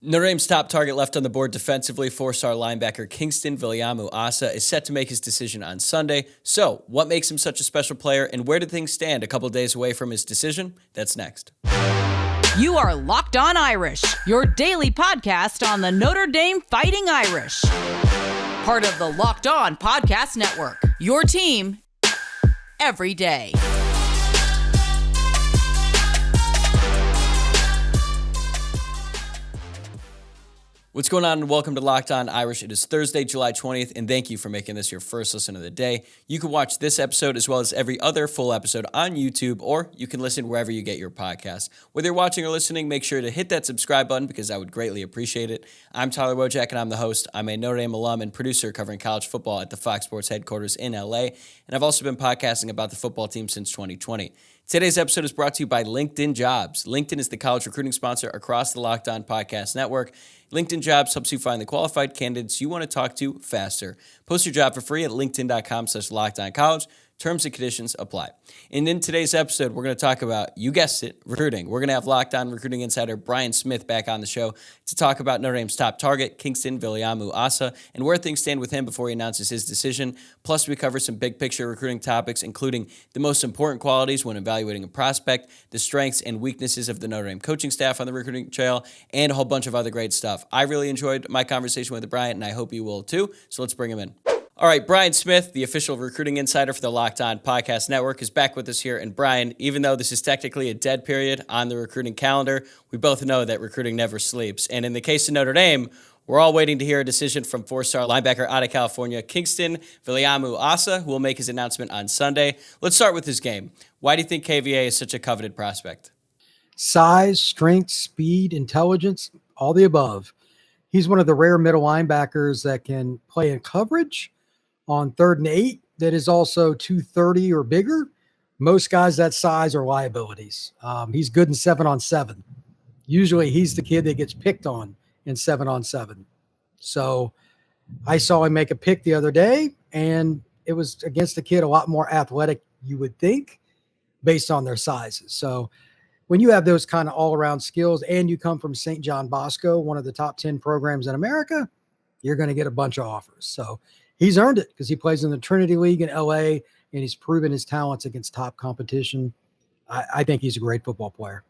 Notre Dame's top target left on the board defensively, four-star linebacker Kyngstonn Viliamu-Asa is set to make his decision on Sunday. So, what makes him such a special player, and where do things stand a couple days away from his decision? That's next. You are Locked On Irish, your daily podcast on the Notre Dame Fighting Irish. Part of the Locked On Podcast Network, your team every day. What's going on, and welcome to Locked On Irish. It is Thursday, July 20th, and thank you for making this your first listen of the day. You can watch this episode as well as every other full episode on YouTube, or you can listen wherever you get your podcasts. Whether you're watching or listening, make sure to hit that subscribe button because I would greatly appreciate it. I'm Tyler Wojciak, and I'm the host. I'm a Notre Dame alum and producer covering college football at the Fox Sports headquarters in LA, and I've also been podcasting about the football team since 2020. Today's episode is brought to you by LinkedIn Jobs. LinkedIn is the college recruiting sponsor across the Locked On Podcast Network. LinkedIn Jobs helps you find the qualified candidates you want to talk to faster. Post your job for free at linkedin.com/lockedoncollege. Terms and conditions apply. And in today's episode, we're going to talk about, you guessed it, recruiting. We're going to have Locked On recruiting insider Brian Smith back on the show to talk about Notre Dame's top target, Kyngstonn Viliamu-Asa, and where things stand with him before he announces his decision. Plus, we cover some big picture recruiting topics, including the most important qualities when evaluating a prospect, the strengths and weaknesses of the Notre Dame coaching staff on the recruiting trail, and a whole bunch of other great stuff. I really enjoyed my conversation with Brian, and I hope you will too. So let's bring him in. All right, Brian Smith, the official recruiting insider for the Locked On Podcast Network, is back with us here. And Brian, even though this is technically a dead period on the recruiting calendar, we both know that recruiting never sleeps. And in the case of Notre Dame, we're all waiting to hear a decision from four-star linebacker out of California, Kyngstonn Viliamu-Asa, who will make his announcement on Sunday. Let's start with his game. Why do you think KVA is such a coveted prospect? Size, strength, speed, intelligence, all the above. He's one of the rare middle linebackers that can play in coverage on 3rd and 8 that is also 230 or bigger. Most guys that size are liabilities. He's good in 7-on-7. Usually he's the kid that gets picked on in 7-on-7. So I saw him make a pick the other day, and it was against a kid a lot more athletic, you would think, based on their sizes. So when you have those kind of all-around skills and you come from St. John Bosco, one of the top 10 programs in America, you're going to get a bunch of offers. So he's earned it because he plays in the Trinity League in LA, and he's proven his talents against top competition. I think he's a great football player.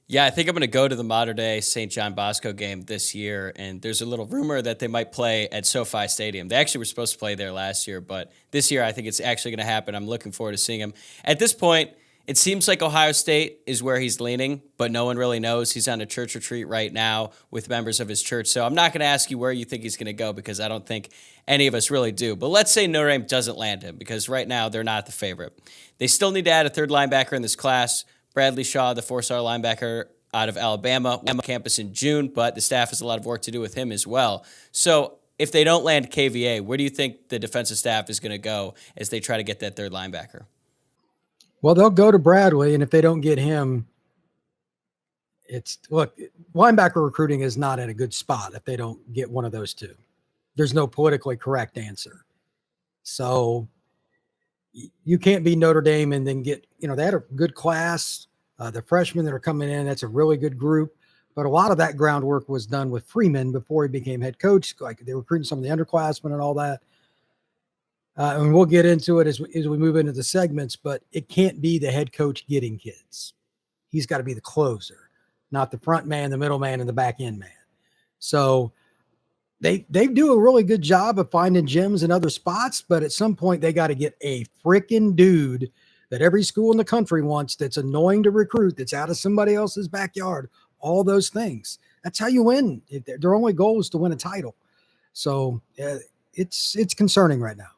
Yeah, I think I'm going to go to the modern-day St. John Bosco game this year, and there's a little rumor that they might play at SoFi Stadium. They actually were supposed to play there last year, but this year I think it's actually going to happen. I'm looking forward to seeing him. At this point, it seems like Ohio State is where he's leaning, but no one really knows. He's on a church retreat right now with members of his church. So I'm not going to ask you where you think he's going to go because I don't think any of us really do. But let's say Notre Dame doesn't land him because right now they're not the favorite. They still need to add a third linebacker in this class. Bradley Shaw, the four-star linebacker out of Alabama, went on campus in June, but the staff has a lot of work to do with him as well. So if they don't land KVA, where do you think the defensive staff is going to go as they try to get that third linebacker? Well, they'll go to Bradley, and if they don't get him, linebacker recruiting is not in a good spot if they don't get one of those two. There's no politically correct answer. So you can't be Notre Dame and then get, they had a good class. The freshmen that are coming in, that's a really good group. But a lot of that groundwork was done with Freeman before he became head coach. Like they were recruiting some of the underclassmen and all that. And we'll get into it as we move into the segments, but it can't be the head coach getting kids. He's got to be the closer, not the front man, the middle man, and the back end man. So they do a really good job of finding gems in other spots, but at some point they got to get a freaking dude that every school in the country wants, that's annoying to recruit, that's out of somebody else's backyard, all those things. That's how you win. Their only goal is to win a title. So it's concerning right now.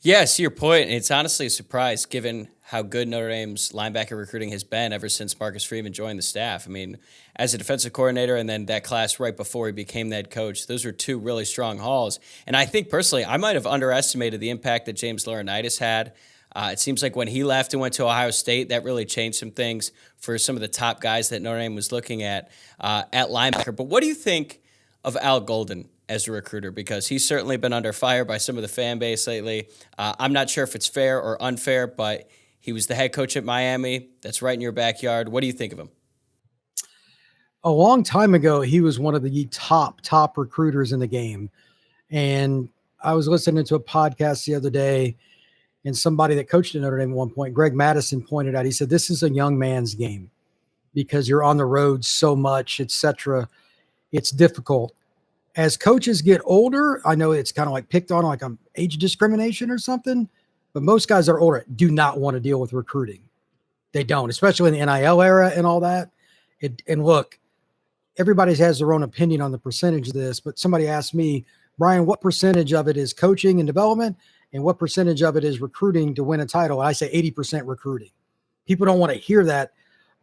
Yeah, to your point, it's honestly a surprise given how good Notre Dame's linebacker recruiting has been ever since Marcus Freeman joined the staff. I mean, as a defensive coordinator and then that class right before he became the head coach, those were two really strong hauls. And I think personally, I might have underestimated the impact that James Laurinaitis had. It seems like when he left and went to Ohio State, that really changed some things for some of the top guys that Notre Dame was looking at linebacker. But what do you think of Al Golden as a recruiter? Because he's certainly been under fire by some of the fan base lately. I'm not sure if it's fair or unfair, but he was the head coach at Miami. That's right in your backyard. What do you think of him? a long time ago, he was one of the top recruiters in the game. And I was listening to a podcast the other day, and somebody that coached at Notre Dame at one point, Greg Madison, pointed out, he said, this is a young man's game because you're on the road so much, etc. It's difficult. As coaches get older, I know it's kind of like picked on like age discrimination or something, but most guys that are older do not want to deal with recruiting. They don't, especially in the NIL era and all that. And look, everybody has their own opinion on the percentage of this, but somebody asked me, Brian, what percentage of it is coaching and development and what percentage of it is recruiting to win a title? And I say 80% recruiting. People don't want to hear that,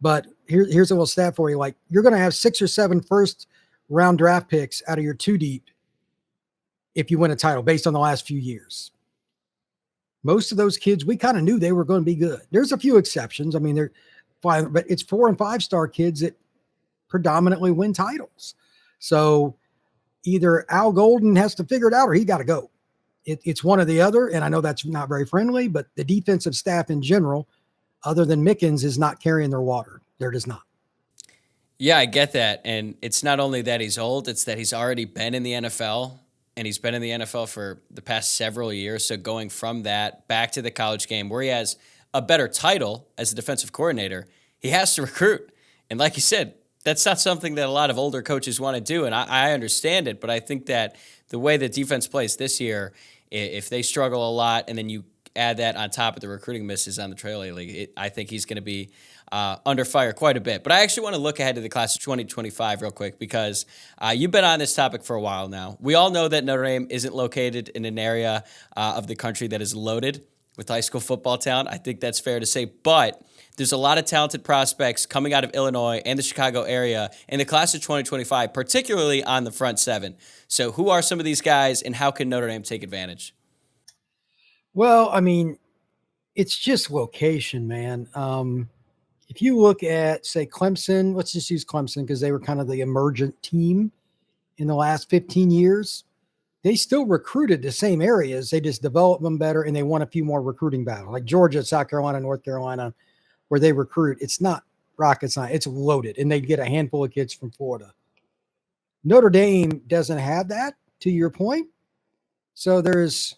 but here's a little stat for you. Like, you're going to have 6 or 7 first round draft picks out of your 2 deep if you win a title based on the last few years. Most of those kids, we kind of knew they were going to be good. There's a few exceptions. I mean, they're fine, but it's 4 and 5 star kids that predominantly win titles. So either Al Golden has to figure it out or he got to go. It's one or the other. And I know that's not very friendly, but the defensive staff in general, other than Mickens, is not carrying their water. They're just not. Yeah, I get that. And it's not only that he's old, it's that he's already been in the NFL, and he's been in the NFL for the past several years. So going from that back to the college game where he has a better title as a defensive coordinator, he has to recruit. And like you said, that's not something that a lot of older coaches want to do. And I understand it, but I think that the way that defense plays this year, if they struggle a lot and then you add that on top of the recruiting misses on the Trail League, I think he's going to be under fire quite a bit. But I actually want to look ahead to the class of 2025 real quick because you've been on this topic for a while now. We all know that Notre Dame isn't located in an area of the country that is loaded with high school football talent. I think that's fair to say. But there's a lot of talented prospects coming out of Illinois and the Chicago area in the class of 2025, particularly on the front 7. So who are some of these guys and how can Notre Dame take advantage? Well, I mean, it's just location, man. If you look at, say, Clemson, let's just use Clemson because they were kind of the emergent team in the last 15 years. They still recruited the same areas. They just developed them better, and they won a few more recruiting battles, like Georgia, South Carolina, North Carolina, where they recruit. It's not rocket science. It's loaded, and they get a handful of kids from Florida. Notre Dame doesn't have that, to your point. So there's,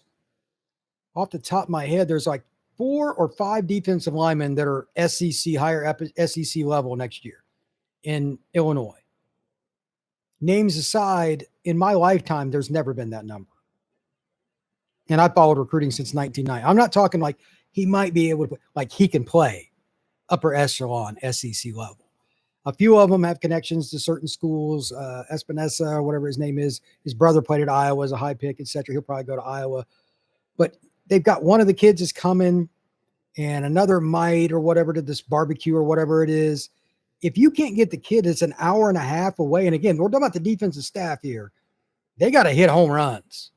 off the top of my head, there's like 4 or 5 defensive linemen that are SEC, higher SEC level next year in Illinois. Names aside, in my lifetime, there's never been that number. And I followed recruiting since 1990. I'm not talking like he might be able to, like he can play upper echelon SEC level. A few of them have connections to certain schools, Espinosa or whatever his name is. His brother played at Iowa as a high pick, etc. He'll probably go to Iowa. But they've got one of the kids is coming and another might or whatever to this barbecue or whatever it is. If you can't get the kid, it's an hour and a half away. And again, we're talking about the defensive staff here. They got to hit home runs.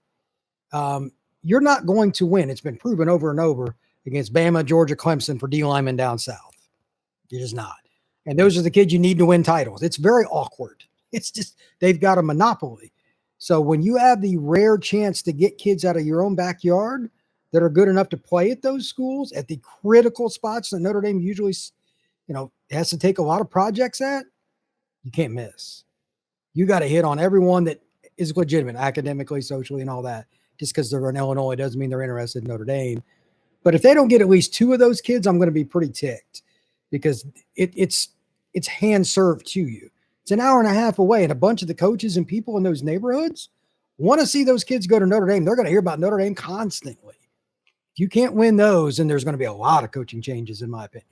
You're not going to win. It's been proven over and over against Bama, Georgia, Clemson for D linemen down south. You're just not. And those are the kids you need to win titles. It's very awkward. It's just, they've got a monopoly. So when you have the rare chance to get kids out of your own backyard that are good enough to play at those schools at the critical spots that Notre Dame usually, has to take a lot of projects at, you can't miss. You got to hit on everyone that is legitimate academically, socially, and all that. Just because they're in Illinois doesn't mean they're interested in Notre Dame. But if they don't get at least 2 of those kids, I'm going to be pretty ticked because it's hand served to you. It's an hour and a half away, and a bunch of the coaches and people in those neighborhoods want to see those kids go to Notre Dame. They're going to hear about Notre Dame constantly. If you can't win those, then there's going to be a lot of coaching changes, in my opinion.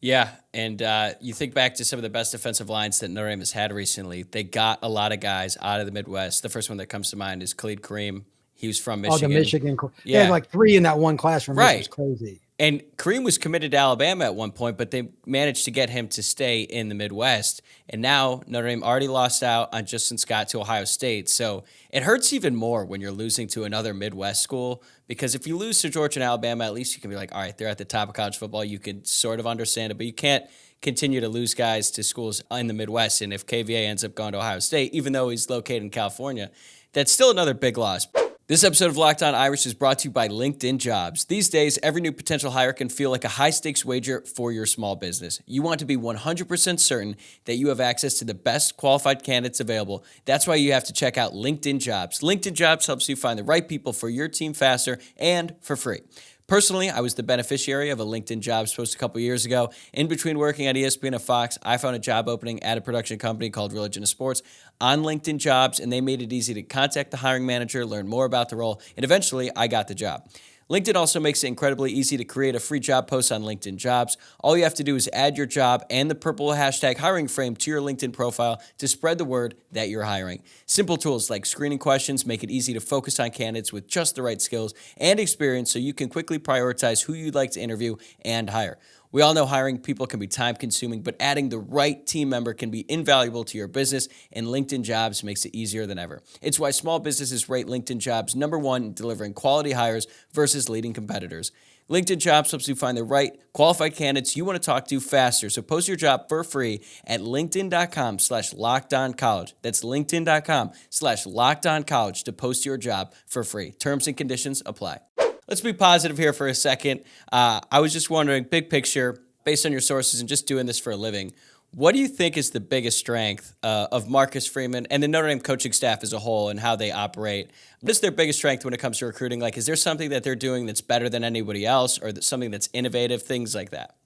Yeah, and you think back to some of the best defensive lines that Notre Dame has had recently. They got a lot of guys out of the Midwest. The first one that comes to mind is Khalid Kareem. He was from Michigan. Oh, the Michigan. Yeah. They had like 3 in that one class from right. It was crazy. And Kareem was committed to Alabama at one point, but they managed to get him to stay in the Midwest. And now Notre Dame already lost out on Justin Scott to Ohio State. So it hurts even more when you're losing to another Midwest school, because if you lose to Georgia and Alabama, at least you can be like, all right, they're at the top of college football. You can sort of understand it, but you can't continue to lose guys to schools in the Midwest. And if KVA ends up going to Ohio State, even though he's located in California, that's still another big loss. This episode of Locked On Irish is brought to you by LinkedIn Jobs. These days, every new potential hire can feel like a high-stakes wager for your small business. You want to be 100% certain that you have access to the best qualified candidates available. That's why you have to check out LinkedIn Jobs. LinkedIn Jobs helps you find the right people for your team faster and for free. Personally, I was the beneficiary of a LinkedIn Jobs post a couple years ago. In between working at ESPN and Fox, I found a job opening at a production company called Religion of Sports on LinkedIn Jobs, and they made it easy to contact the hiring manager, learn more about the role, and eventually I got the job. LinkedIn also makes it incredibly easy to create a free job post on LinkedIn Jobs. All you have to do is add your job and the purple hashtag hiring frame to your LinkedIn profile to spread the word that you're hiring. Simple tools like screening questions make it easy to focus on candidates with just the right skills and experience so you can quickly prioritize who you'd like to interview and hire. We all know hiring people can be time-consuming, but adding the right team member can be invaluable to your business, and LinkedIn Jobs makes it easier than ever. It's why small businesses rate LinkedIn Jobs #1 in delivering quality hires versus leading competitors. LinkedIn Jobs helps you find the right qualified candidates you want to talk to faster. So post your job for free at linkedin.com/lockedoncollege. That's linkedin.com/lockedoncollege to post your job for free. Terms and conditions apply. Let's be positive here for a second. I was just wondering, big picture, based on your sources and just doing this for a living, what do you think is the biggest strength of Marcus Freeman and the Notre Dame coaching staff as a whole and how they operate? What is their biggest strength when it comes to recruiting? Like, is there something that they're doing that's better than anybody else, or something that's innovative, things like that?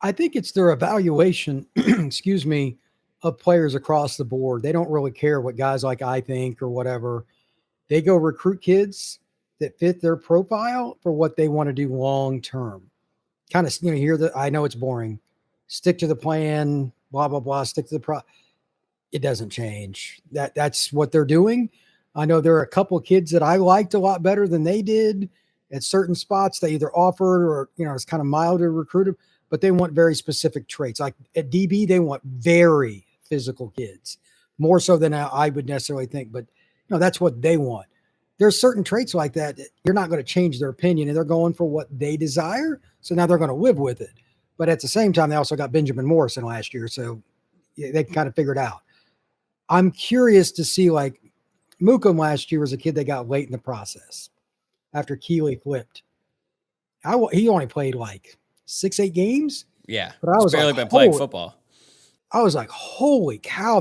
I think it's their evaluation, excuse me, of players across the board. They don't really care what guys like I think or whatever. They go recruit kids that fit their profile for what they want to do long term. Kind of, hear that. I know it's boring. Stick to the plan, blah, blah, blah, stick to the it doesn't change. That's what they're doing. I know there are a couple of kids that I liked a lot better than they did at certain spots. They either offered or, it's kind of mild to recruit, but they want very specific traits. Like at DB, they want very physical kids, more so than I would necessarily think, but that's what they want. There's certain traits like that. You're not going to change their opinion, and they're going for what they desire. So now they're going to live with it. But at the same time, they also got Benjamin Morrison last year. So they can kind of figure it out. I'm curious to see, like, Mookum last year was a kid they got late in the process after Keeley flipped. He only played like 6-8 games. Yeah. But I was barely been playing football. I was like, holy cow.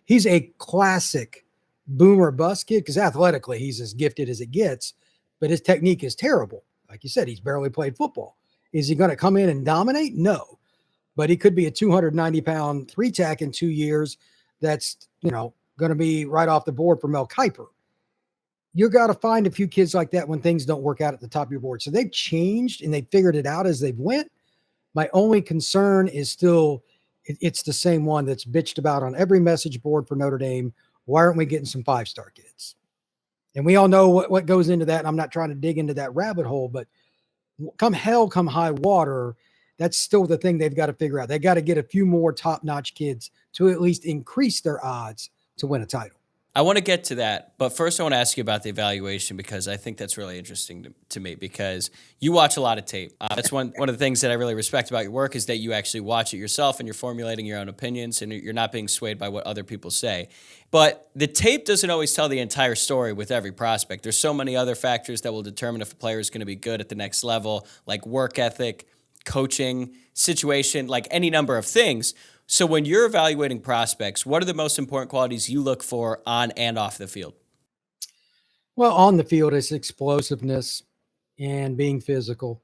He's a classic boomer bust kid, because athletically he's as gifted as it gets, but his technique is terrible. Like you said, he's barely played football. Is he going to come in and dominate? No, but he could be a 290-pound three-tack in 2 years. That's, going to be right off the board for Mel Kiper. You got to find a few kids like that when things don't work out at the top of your board. So they've changed and they figured it out as they've went. My only concern is still, it's the same one that's bitched about on every message board for Notre Dame. Why aren't we getting some 5-star kids? And we all know what goes into that. And I'm not trying to dig into that rabbit hole, but come hell, come high water, that's still the thing they've got to figure out. They got to get a few more top-notch kids to at least increase their odds to win a title. I want to get to that, but first I want to ask you about the evaluation, because I think that's really interesting to me, because you watch a lot of tape. That's one of the things that I really respect about your work, is that you actually watch it yourself and you're formulating your own opinions and you're not being swayed by what other people say. But the tape doesn't always tell the entire story with every prospect. There's so many other factors that will determine if a player is going to be good at the next level, like work ethic, coaching, situation, like any number of things. So when you're evaluating prospects, what are the most important qualities you look for on and off the field? Well, on the field, it's explosiveness and being physical.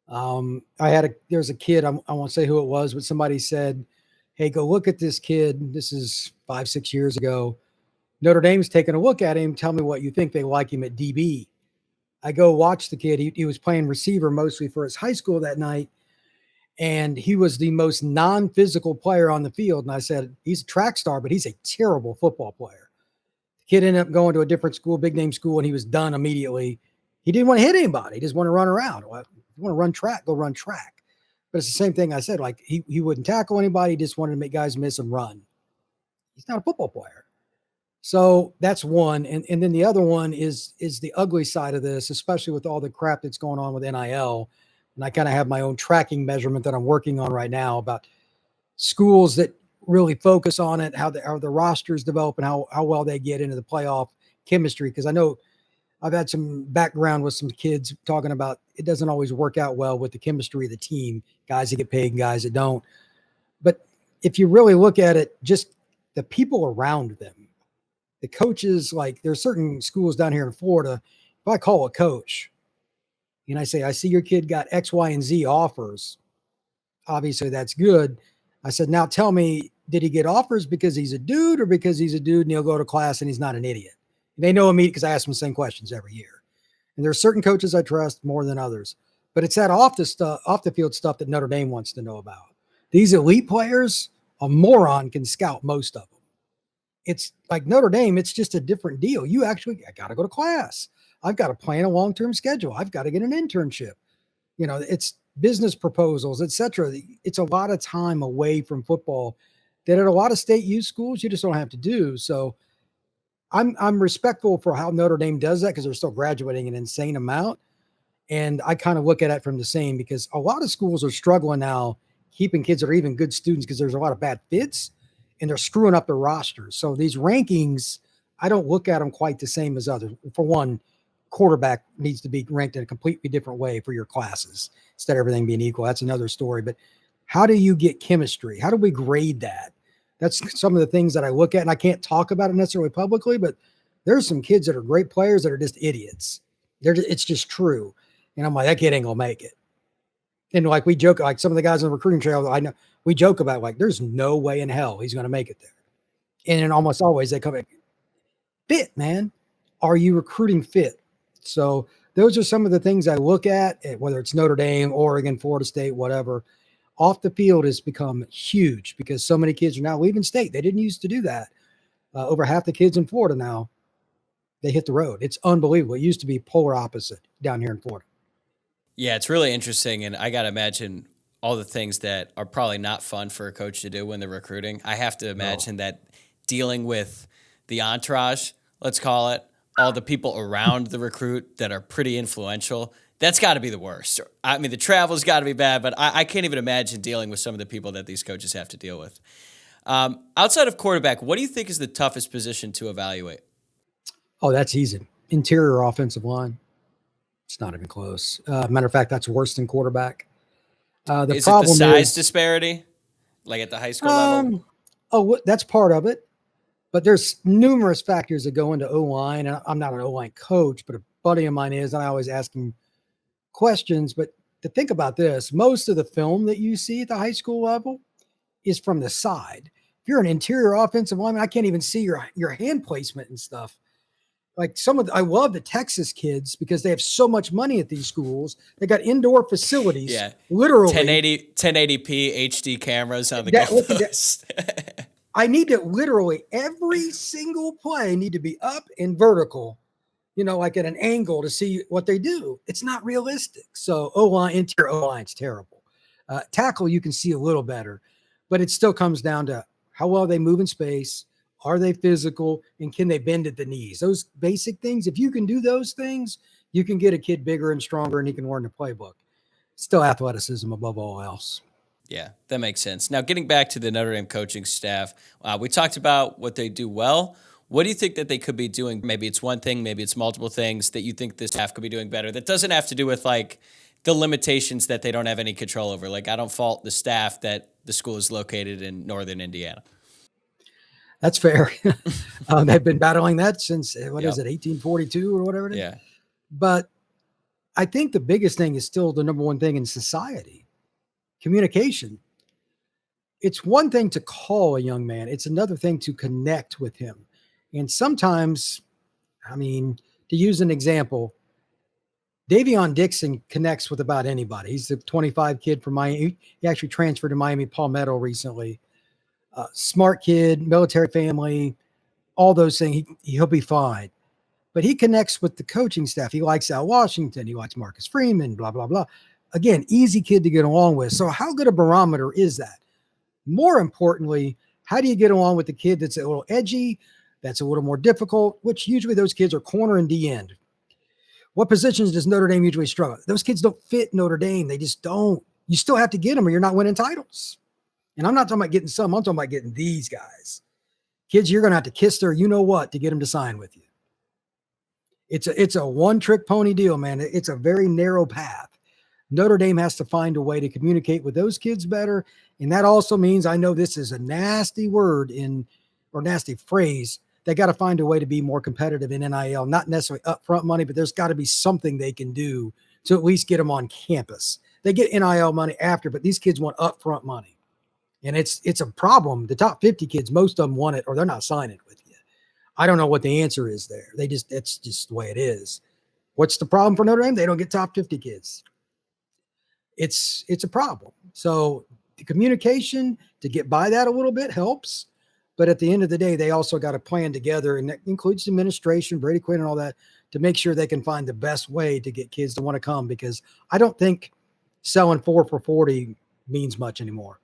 There's a kid, I won't say who it was, but somebody said, hey, go look at this kid. This is 5-6 years ago. Notre Dame's taking a look at him. Tell me what you think. They like him at DB. I go watch the kid. He was playing receiver mostly for his high school that night. And he was the most non-physical player on the field. And I said, he's a track star, but he's a terrible football player. The kid ended up going to a different school, big name school, and he was done immediately. He didn't want to hit anybody. He just wanted to run around. Well, if you want to run track, go run track. But it's the same thing I said. Like, he wouldn't tackle anybody. He just wanted to make guys miss and run. He's not a football player. So that's one. And then the other one is the ugly side of this, especially with all the crap that's going on with NIL. And I kind of have my own tracking measurement that I'm working on right now about schools that really focus on it, how the rosters develop and how well they get into the playoff chemistry, because I know I've had some background with some kids talking about it doesn't always work out well with the chemistry of the team, guys that get paid and guys that don't. But if you really look at it, just the people around them, the coaches, like there's certain schools down here in Florida, if I call a coach and I say, I see your kid got X, Y, and Z offers, obviously that's good. I said, now tell me, did he get offers because he's a dude or because he's a dude and he'll go to class and he's not an idiot? They know me because I ask them the same questions every year. And there's certain coaches I trust more than others, but it's that off the field stuff that Notre Dame wants to know about. These elite players, a moron can scout most of them. It's like Notre Dame, it's just a different deal. I got to go to class. I've got to plan a long-term schedule. I've got to get an internship. It's business proposals, etc. It's a lot of time away from football that at a lot of state youth schools, you just don't have to do. So I'm respectful for how Notre Dame does that because they're still graduating an insane amount. And I kind of look at it from the same because a lot of schools are struggling now keeping kids that are even good students because there's a lot of bad fits and they're screwing up their rosters. So these rankings, I don't look at them quite the same as others. For one, quarterback needs to be ranked in a completely different way for your classes instead of everything being equal. That's another story. But how do you get chemistry? How do we grade that? That's some of the things that I look at, and I can't talk about it necessarily publicly, but there's some kids that are great players that are just idiots. It's just true. And I'm like, that kid ain't going to make it. And like we joke, like some of the guys on the recruiting trail, I know we joke about like, there's no way in hell he's going to make it there. And then almost always they come in fit, man. Are you recruiting fit? So those are some of the things I look at, whether it's Notre Dame, Oregon, Florida State, whatever. Off the field has become huge because so many kids are now leaving state. They didn't used to do that. Over half the kids in Florida now, they hit the road. It's unbelievable. It used to be polar opposite down here in Florida. Yeah, it's really interesting, and I got to imagine all the things that are probably not fun for a coach to do when they're recruiting. I have to imagine that dealing with the entourage, let's call it, all the people around the recruit that are pretty influential, that's got to be the worst. I mean, the travel's got to be bad, but I can't even imagine dealing with some of the people that these coaches have to deal with. Outside of quarterback, what do you think is the toughest position to evaluate? Oh, that's easy. Interior offensive line. It's not even close. Matter of fact, that's worse than quarterback. Is it the size disparity, like at the high school level? Oh, that's part of it. But there's numerous factors that go into O-line. And I'm not an O-line coach, but a buddy of mine is, and I always ask him questions. But to think about this, most of the film that you see at the high school level is from the side. If you're an interior offensive lineman, I can't even see your hand placement and stuff. Like I love the Texas kids because they have so much money at these schools. They got indoor facilities. Yeah. Literally. 1080p HD cameras on the goalpost. I need to literally every single play need to be up and vertical, like at an angle to see what they do. It's not realistic. So O-line, interior O-line's terrible. Tackle, you can see a little better, but it still comes down to how well they move in space. Are they physical, and can they bend at the knees? Those basic things. If you can do those things, you can get a kid bigger and stronger, and he can learn the playbook. Still athleticism above all else. Yeah, that makes sense. Now, getting back to the Notre Dame coaching staff, we talked about what they do well. What do you think that they could be doing? Maybe it's one thing, maybe it's multiple things that you think this staff could be doing better. That doesn't have to do with like the limitations that they don't have any control over. Like I don't fault the staff that the school is located in northern Indiana. That's fair. They've been battling that since, is it, 1842 or whatever it is? Yeah. But I think the biggest thing is still the number one thing in society, communication. It's one thing to call a young man. It's another thing to connect with him. And sometimes, to use an example, Davion Dixon connects with about anybody. He's the 25 kid from Miami. He actually transferred to Miami Palmetto recently. Smart kid, military family, all those things. He'll be fine. But he connects with the coaching staff. He likes Al Washington. He likes Marcus Freeman, blah, blah, blah. Again, easy kid to get along with. So how good a barometer is that? More importantly, how do you get along with the kid that's a little edgy, that's a little more difficult, which usually those kids are corner and D-end. What positions does Notre Dame usually struggle? Those kids don't fit Notre Dame. They just don't. You still have to get them or you're not winning titles. And I'm not talking about getting some. I'm talking about getting these guys. Kids, you're going to have to kiss their you-know-what to get them to sign with you. It's a one-trick pony deal, man. It's a very narrow path. Notre Dame has to find a way to communicate with those kids better. And that also means, I know this is a nasty word or nasty phrase, they got to find a way to be more competitive in NIL, not necessarily upfront money, but there's got to be something they can do to at least get them on campus. They get NIL money after, but these kids want upfront money. And it's a problem. The top 50 kids, most of them want it or they're not signing with you. I don't know what the answer is there. It's just the way it is. What's the problem for Notre Dame? They don't get top 50 kids. It's a problem. So the communication to get by that a little bit helps. But at the end of the day, they also got to plan together, and that includes administration, Brady Quinn and all that, to make sure they can find the best way to get kids to want to come, because I don't think selling 4 for $40 means much anymore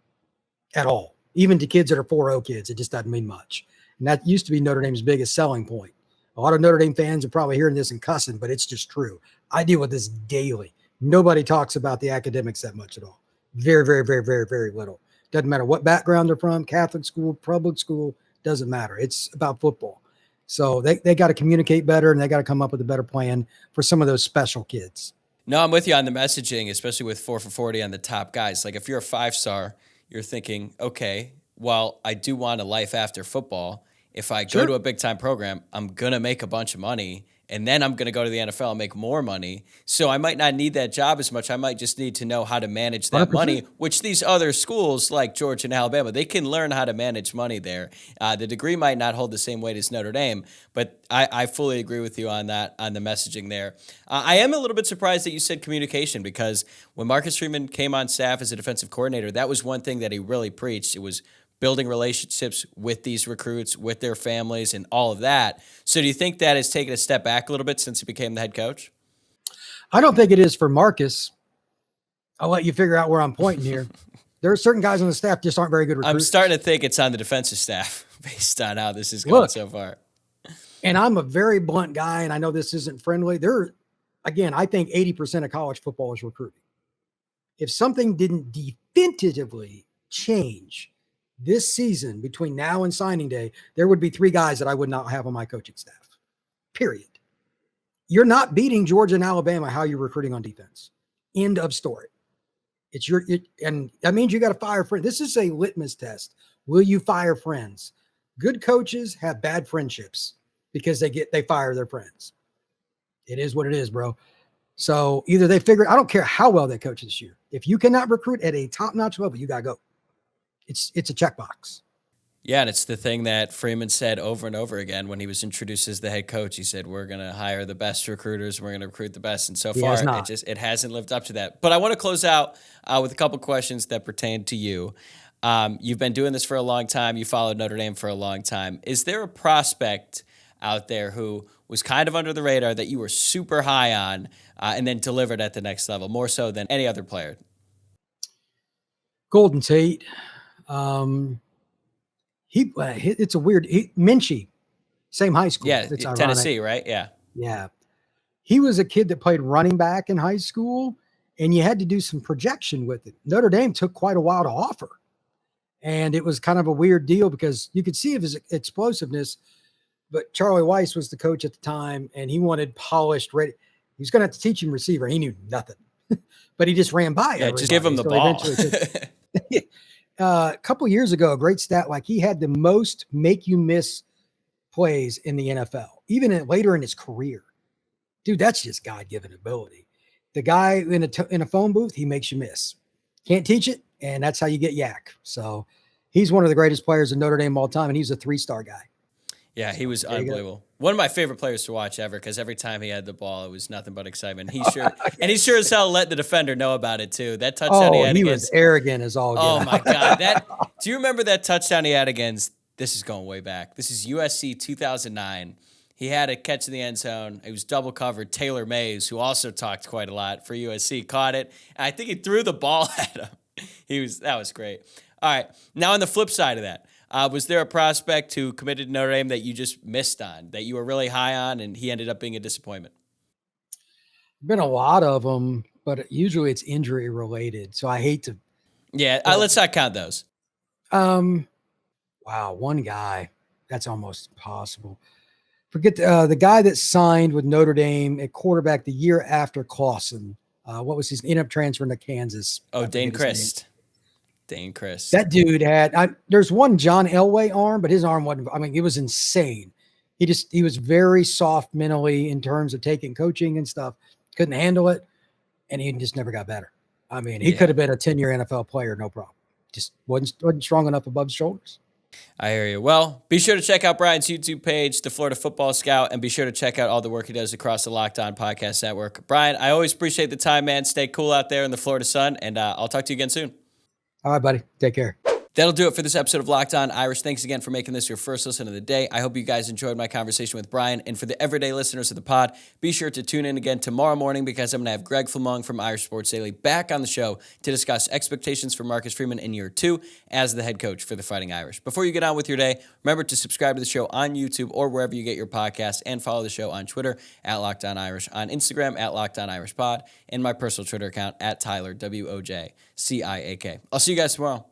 at all. Even to kids that are 4.0 kids, it just doesn't mean much. And that used to be Notre Dame's biggest selling point. A lot of Notre Dame fans are probably hearing this and cussing, but it's just true. I deal with this daily. Nobody talks about the academics that much at all. Very, very, very, very, very little. Doesn't matter what background they're from, Catholic school, public school, doesn't matter. It's about football. So they got to communicate better, and they got to come up with a better plan for some of those special kids. No, I'm with you on the messaging, especially with 4 for $40 on the top guys. Like if you're a 5-star, you're thinking, okay, well, I do want a life after football. If I go to a big time program, I'm going to make a bunch of money. And then I'm going to go to the NFL and make more money. So I might not need that job as much. I might just need to know how to manage that 100%. money, which these other schools like Georgia and Alabama, they can learn how to manage money there. The degree might not hold the same weight as Notre Dame, but I fully agree with you on that, on the messaging there. I am a little bit surprised that you said communication, because when Marcus Freeman came on staff as a defensive coordinator, that was one thing that he really preached. It was building relationships with these recruits, with their families, and all of that. So do you think that has taken a step back a little bit since he became the head coach? I don't think it is for Marcus. I'll let you figure out where I'm pointing here. There are certain guys on the staff just aren't very good recruits. I'm starting to think it's on the defensive staff based on how this is going so far. And I'm a very blunt guy, and I know this isn't friendly. Again, I think 80% of college football is recruiting. If something didn't definitively change this season between now and signing day, there would be 3 guys that I would not have on my coaching staff, period. You're not beating Georgia and Alabama how you're recruiting on defense. End of story. And that means you got to fire friends. This is a litmus test. Will you fire friends? Good coaches have bad friendships because they fire their friends. It is what it is, bro. So either I don't care how well they coach this year. If you cannot recruit at a top-notch level, you got to go. It's a checkbox. Yeah, and it's the thing that Freeman said over and over again when he was introduced as the head coach. He said, we're going to hire the best recruiters. We're going to recruit the best. And so far, it hasn't lived up to that. But I want to close out with a couple questions that pertain to you. You've been doing this for a long time. You followed Notre Dame for a long time. Is there a prospect out there who was kind of under the radar that you were super high on and then delivered at the next level, more so than any other player? Golden Tate. It's a weird, Minchie, same high school. Yeah, it's Tennessee, right? Yeah. Yeah. He was a kid that played running back in high school, and you had to do some projection with it. Notre Dame took quite a while to offer, and it was kind of a weird deal because you could see his explosiveness, but Charlie Weiss was the coach at the time, and he wanted polished, ready. He was going to have to teach him receiver. He knew nothing, but he just ran by. Yeah, just give him the ball. A couple years ago, a great stat, like he had the most make you miss plays in the NFL, even later in his career. Dude, that's just God-given ability. The guy in a phone booth, he makes you miss. Can't teach it, and that's how you get yak. So he's one of the greatest players in Notre Dame all time, and he's a 3-star guy. Yeah, he was unbelievable. One of my favorite players to watch ever, because every time he had the ball, it was nothing but excitement. He sure as hell let the defender know about it too. That touchdown he was arrogant as all. Oh my God! Do you remember that touchdown he had against? This is going way back. This is USC 2009. He had a catch in the end zone. It was double covered. Taylor Mays, who also talked quite a lot for USC, caught it. And I think he threw the ball at him. That was great. All right. Now on the flip side of that. Was there a prospect who committed to Notre Dame that you just missed on, that you were really high on, and he ended up being a disappointment? Been a lot of them, but usually it's injury related. So I hate to. Yeah, let's not count those. Wow, one guy. That's almost impossible. Forget the guy that signed with Notre Dame at quarterback the year after Clausen. What was his? Ended up transferring to Kansas. Oh, Dane Christ. Dane Christ. That dude had. There's one John Elway arm, but his arm wasn't. I mean, it was insane. He was very soft mentally in terms of taking coaching and stuff. Couldn't handle it, and he just never got better. I mean, he could have been a 10-year NFL player, no problem. Just wasn't strong enough above his shoulders. I hear you. Well, be sure to check out Brian's YouTube page, The Florida Football Scout, and be sure to check out all the work he does across the Locked On Podcast Network. Brian, I always appreciate the time, man. Stay cool out there in the Florida sun, and I'll talk to you again soon. All right, buddy. Take care. That'll do it for this episode of Locked On Irish. Thanks again for making this your first listen of the day. I hope you guys enjoyed my conversation with Brian. And for the everyday listeners of the pod, be sure to tune in again tomorrow morning because I'm going to have Greg Flamong from Irish Sports Daily back on the show to discuss expectations for Marcus Freeman in year 2 as the head coach for the Fighting Irish. Before you get on with your day, remember to subscribe to the show on YouTube or wherever you get your podcasts, and follow the show on Twitter at Locked On Irish, on Instagram at Locked On Irish Pod, and my personal Twitter account at Tyler, WOJCIAK. I'll see you guys tomorrow.